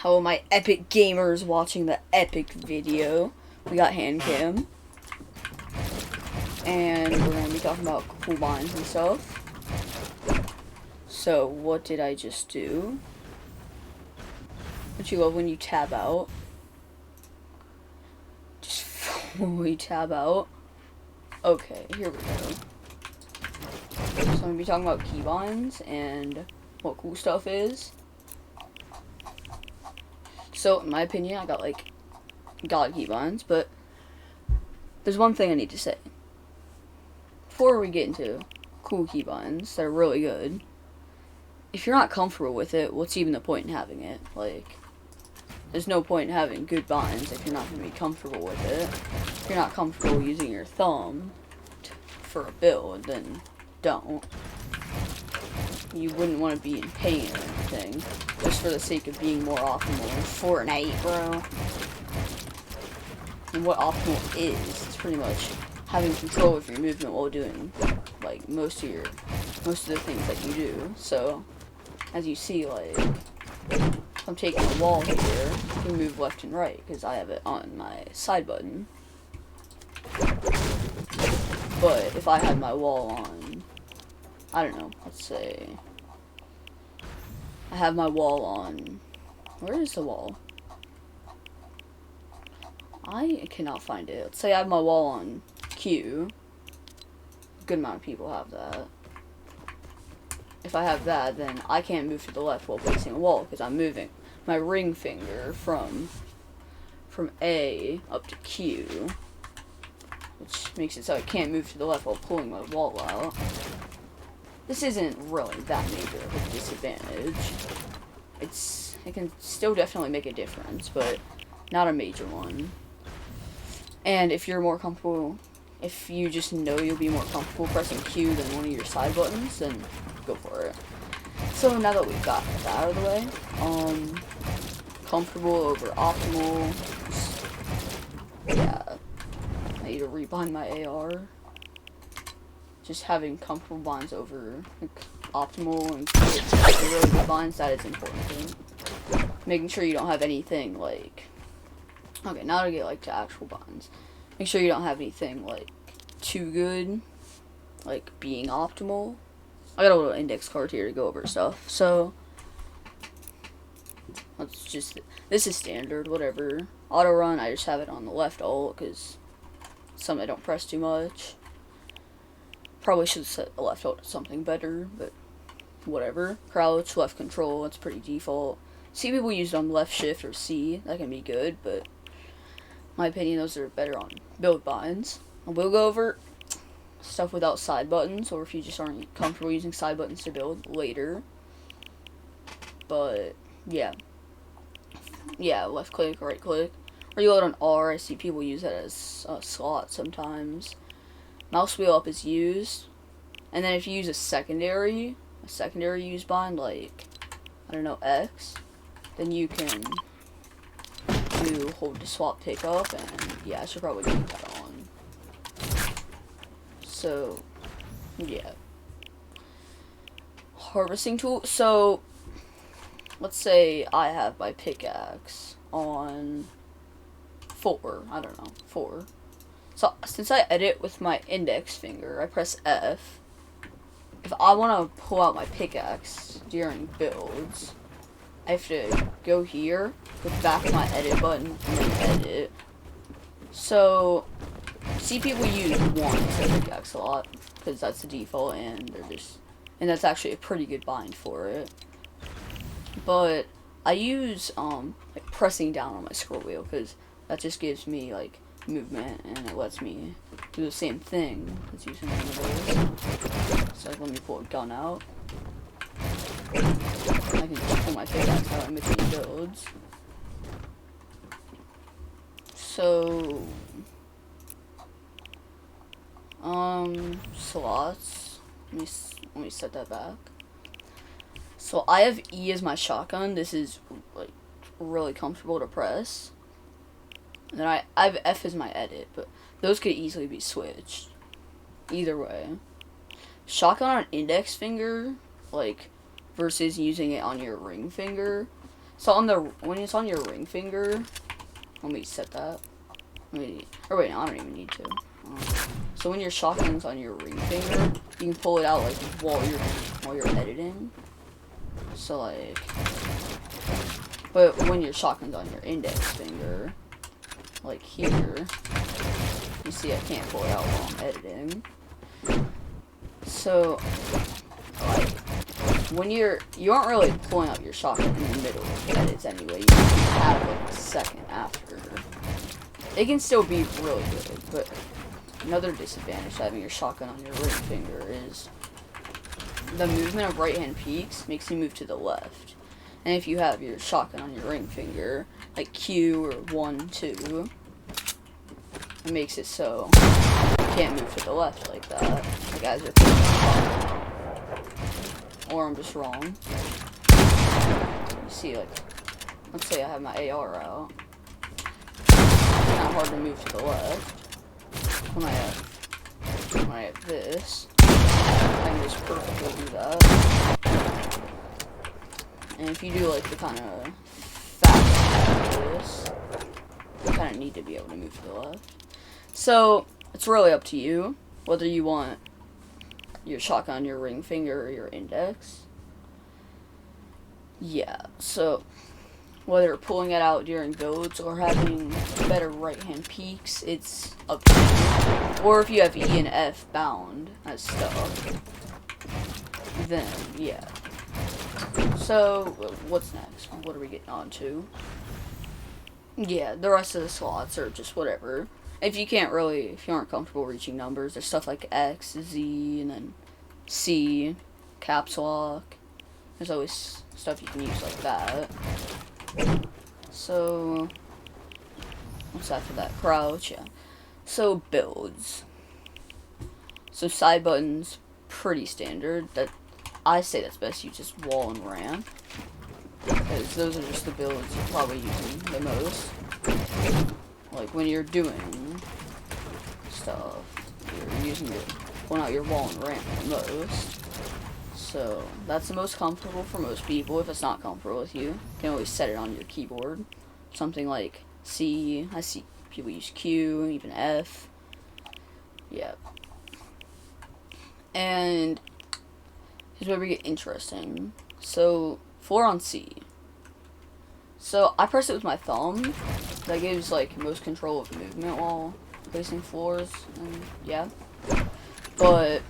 Hello, my epic gamers watching the epic video. We got hand cam. And we're going to be talking about cool binds and stuff. So, what did I just do? Don't you love when you tab out? Just fully tab out. Okay, here we go. So, I'm going to be talking about keybinds and what cool stuff is. So, in my opinion, I got like god keybinds, but there's one thing I need to say. Before we get into cool keybinds that are really good, if you're not comfortable with it, what's even the point in having it? Like, there's no point in having good binds if you're not going to be comfortable with it. If you're not comfortable using your thumb for a build, then don't. You wouldn't want to be in pain or anything, just for the sake of being more optimal in Fortnite, bro. And what optimal is, it's pretty much having control of your movement while doing, like, most of the things that you do. So, as you see, like, if I'm taking a wall here, I can move left and right, because I have it on my side button. But, if I had my wall on, I don't know, let's say, I have my wall on, where is the wall? I cannot find it. Let's say I have my wall on Q. A good amount of people have that. If I have that, then I can't move to the left while placing a wall, because I'm moving my ring finger from A up to Q, which makes it so I can't move to the left while pulling my wall out. This isn't really that major of a disadvantage. It can still definitely make a difference, but not a major one. And if you're more comfortable, if you just know you'll be more comfortable pressing Q than one of your side buttons, then go for it. So now that we've got that out of the way, comfortable over optimal. Yeah, I need to rebind my AR. Just having comfortable binds over like, optimal and really good binds, that is important. Making sure you don't have anything like, okay, now to get like to actual binds. Make sure you don't have anything like too good, like being optimal. I got a little index card here to go over stuff. So let's just, this is standard, whatever. Auto run, I just have it on the left alt because something I don't press too much. Probably should set a left alt to something better, but whatever. Crouch, left control, that's pretty default. See people use it on left shift or C, that can be good, but in my opinion, those are better on build binds. I will go over stuff without side buttons, or if you just aren't comfortable using side buttons to build later. But, yeah. Yeah, left click, right click. Or you load on R, I see people use that as a slot sometimes. Mouse wheel up is used. And then if you use a secondary use bind, like, I don't know, X, then you can do hold to swap pickup, and yeah, I should probably keep that on. So, yeah. Harvesting tool. So, let's say I have my pickaxe on 4. I don't know, 4. So, since I edit with my index finger, I press F. If I want to pull out my pickaxe during builds, I have to go here, go back to my edit button, and then edit. So, see people use 1 instead of pickaxe a lot, because that's the default, and that's actually a pretty good bind for it. But I use like pressing down on my scroll wheel, because that just gives me like movement, and it lets me do the same thing as using one of those. So like, let me pull a gun out. I can just pull my pickaxe out in between builds. So, slots. Let me set that back. So I have E as my shotgun. This is like really comfortable to press. And then I have F as my edit, but those could easily be switched. Either way. Shotgun on index finger, like, versus using it on your ring finger. So when it's on your ring finger, let me set that. Or wait, no, I don't even need to. So when your shotgun's on your ring finger, you can pull it out like while you're editing. So like, but when your shotgun's on your index finger, like here, you see I can't pull it out while I'm editing. So like, when you aren't really pulling out your shotgun in the middle of the edits anyway. You have like a second after. It can still be really good, but another disadvantage to having your shotgun on your ring finger is the movement of right-hand peaks makes you move to the left. And if you have your shotgun on your ring finger, like Q or 1, 2, it makes it so you can't move to the left like that. Like as you're picking or I'm just wrong. You see, like, let's say I have my AR out. It's kind of hard to move to the left. When I have this, I can just perfectly do that. And if you do like the kind of fast like this, you kind of need to be able to move to the left. So it's really up to you whether you want your shotgun on your ring finger or your index. Yeah, so whether pulling it out during builds or having better right-hand peaks, it's up to you. Or if you have E and F bound as stuff, then yeah. So what's next? What are we getting on to? Yeah, the rest of the slots are just whatever. If you aren't comfortable reaching numbers, there's stuff like X, Z, and then C, caps lock. There's always stuff you can use like that. So, what's after that? Crouch, yeah. So, builds. So, side buttons, pretty standard. I say that's best used as wall and ramp. Because those are just the builds you're probably using the most. Like, when you're doing stuff, you're pulling out your wall and ramp the most. So, that's the most comfortable for most people. If it's not comfortable with you, you can always set it on your keyboard. Something like C, I see people use Q, even F. Yeah. And here's where we get interesting. So, 4 on C. So, I press it with my thumb. That gives, like, most control of movement while placing floors. And, yeah. But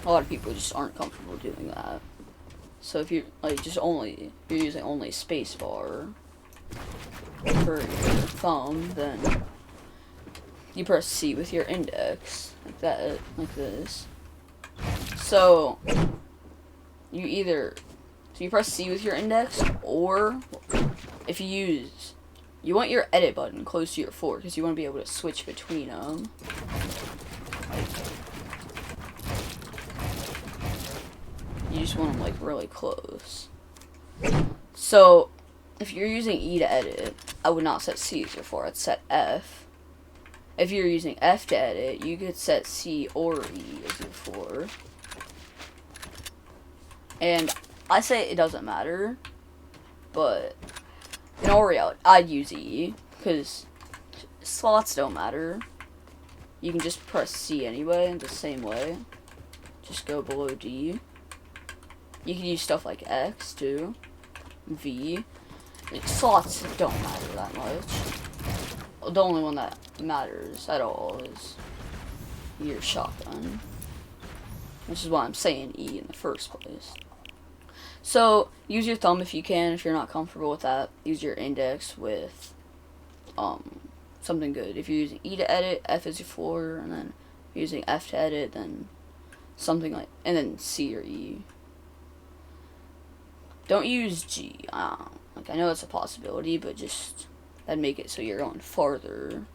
a lot of people just aren't comfortable doing that. So, if you're, like, you're using only spacebar for your thumb, then you press C with your index. Like that. Like this. So, you press C with your index, or if you want your edit button close to your 4, because you want to be able to switch between them. You just want them, like, really close. So, if you're using E to edit, I would not set C as your 4, I'd set F. If you're using F to edit, you could set C or E as your 4. And I say it doesn't matter, but in all reality, I'd use E, because slots don't matter. You can just press C anyway, in the same way. Just go below D. You can use stuff like X, too. V. Slots don't matter that much. The only one that matters at all is your shotgun. Which is why I'm saying E in the first place. So, use your thumb if you can. If you're not comfortable with that, use your index with something good. If you're using E to edit, F is your 4, and then if you're using F to edit, then something like, and then C or E. Don't use G. Like, I know it's a possibility, but just, that'd make it so you're going farther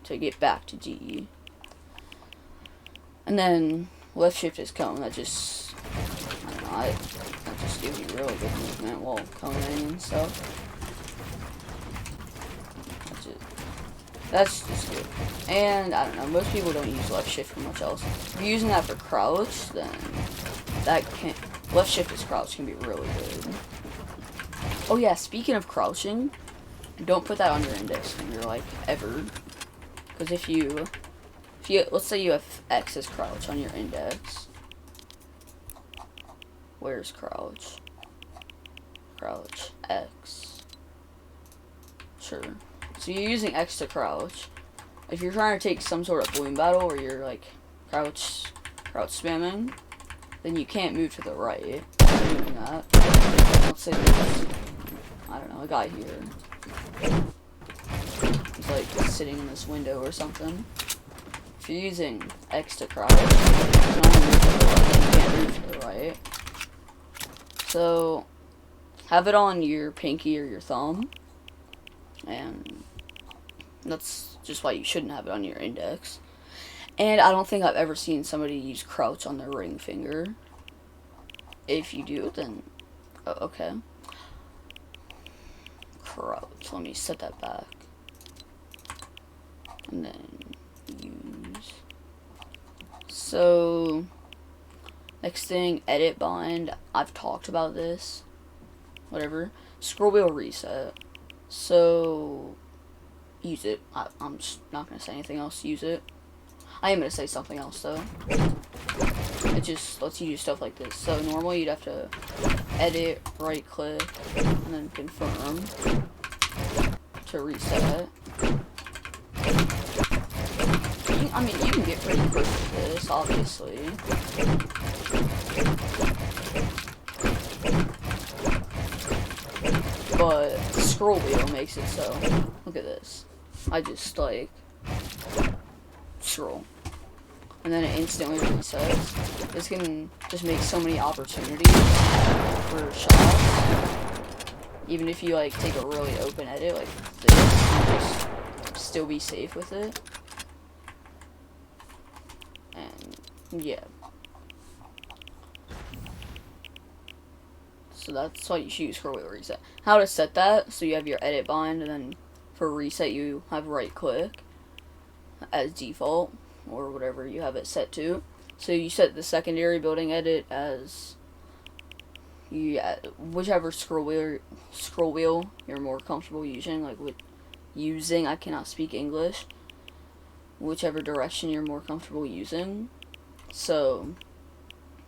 to get back to G. And then left shift is cone. That just, I don't know, that just gives you really good movement while coning and stuff. That's just good. And I don't know, most people don't use left shift for much else. If you're using that for crouch, then left shift as crouch can be really good. Oh yeah, speaking of crouching, don't put that on your index finger, like, ever. Because if you, let's say you have X as crouch on your index. Where's crouch? Crouch, X. Sure. So you're using X to crouch. If you're trying to take some sort of balloon battle where you're, like, crouch spamming, then you can't move to the right. Doing that. Let's say there's, I don't know, a guy here. He's like sitting in this window or something. If you're using X to crouch, you can't move to the right. So have it on your pinky or your thumb, and that's just why you shouldn't have it on your index. And I don't think I've ever seen somebody use crouch on their ring finger. If you do, then okay. Crouch. Let me set that back. And then use. So next thing, edit bind. I've talked about this. Whatever. Scroll wheel reset. So use it. I'm just not gonna say anything else. Use it. I am gonna say something else though. It just lets you do stuff like this. So normally you'd have to edit, right click, and then confirm to reset. I mean, you can get pretty quick with this, obviously. But scroll wheel makes it so. Look at this. I just like scroll. And then it instantly resets. This can just make so many opportunities for shots. Even if you like take a really open edit like this, you just still be safe with it. And yeah. So that's why you should use scroll wheel reset. How to set that? So you have your edit bind, and then for reset you have right click as default, or whatever you have it set to. So you set the secondary building edit as whichever scroll wheel you're more comfortable using, like with using. I cannot speak English. Whichever direction you're more comfortable using. So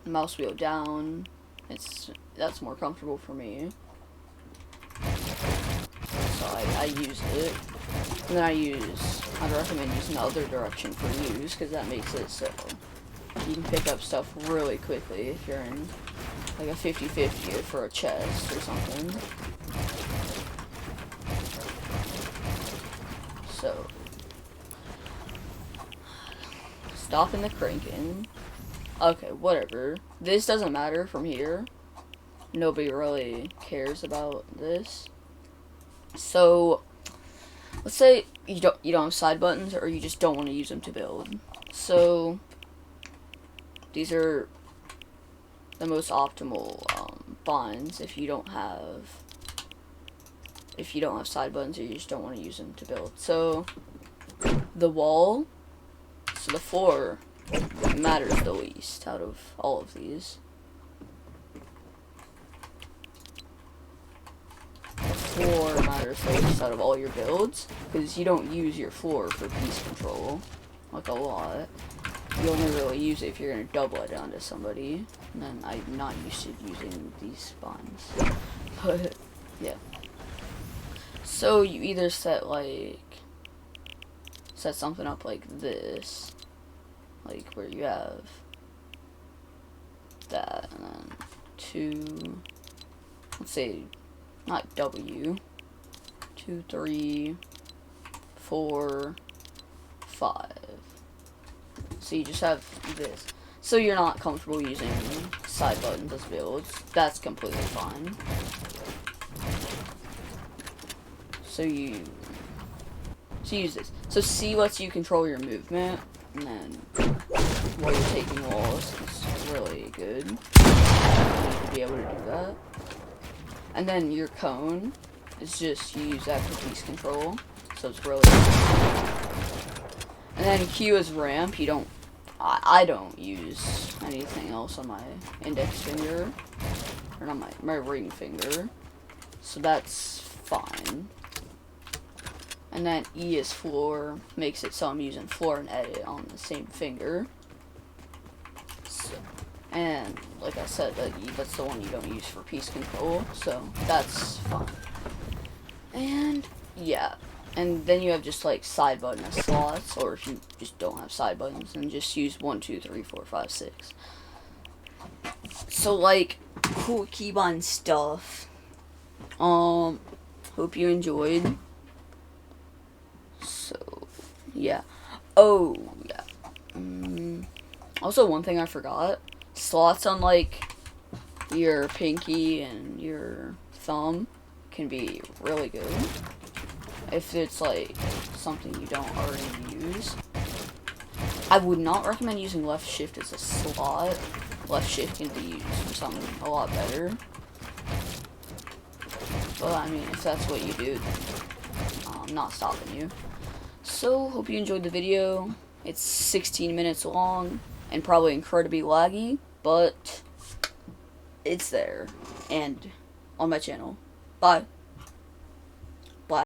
mouse wheel down. That's more comfortable for me. So I use it. And then I'd recommend using the other direction for use, because that makes it so you can pick up stuff really quickly if you're in like a 50-50 for a chest or something. So stopping the cranking. Okay, whatever. This doesn't matter from here. Nobody really cares about this. So let's say you don't have side buttons, or you just don't want to use them to build. So these are the most optimal binds if you don't have side buttons, or you just don't want to use them to build. So the wall, so the floor matters the least out of all of these. The floor matters the least out of all your builds, because you don't use your floor for piece control, like a lot. You only really use it if you're going to double it onto somebody, and then I'm not used to using these spawns. But, yeah. So you either set something up like this, like where you have that, and then 2, let's say, not W, 2, 3, 4, 5. So you just have this. So you're not comfortable using side buttons as builds. That's completely fine. So you use this. So C lets you control your movement, and then while you're taking walls, it's really good. You need to be able to do that. And then your cone is just, you use that for piece control. So it's really good. And then Q is ramp. I don't use anything else on my index finger, or on my ring finger. so that's fine. And then E is floor, makes it so I'm using floor and edit on the same finger. So, and like I said, that's the one you don't use for piece control, so that's fine. And yeah, and then you have just like side button as slots, or if you just don't have side buttons, then just use 1, 2, 3, 4, 5, 6. So like cool keybind stuff. Hope you enjoyed. So yeah. Oh yeah. Also, one thing I forgot: slots on like your pinky and your thumb can be really good if it's like something you don't already use. I would not recommend using left shift as a slot. Left shift can be used for something a lot better. But I mean, if that's what you do, then I'm not stopping you. So, hope you enjoyed the video. It's 16 minutes long and probably incredibly laggy, but it's there and on my channel. Bye.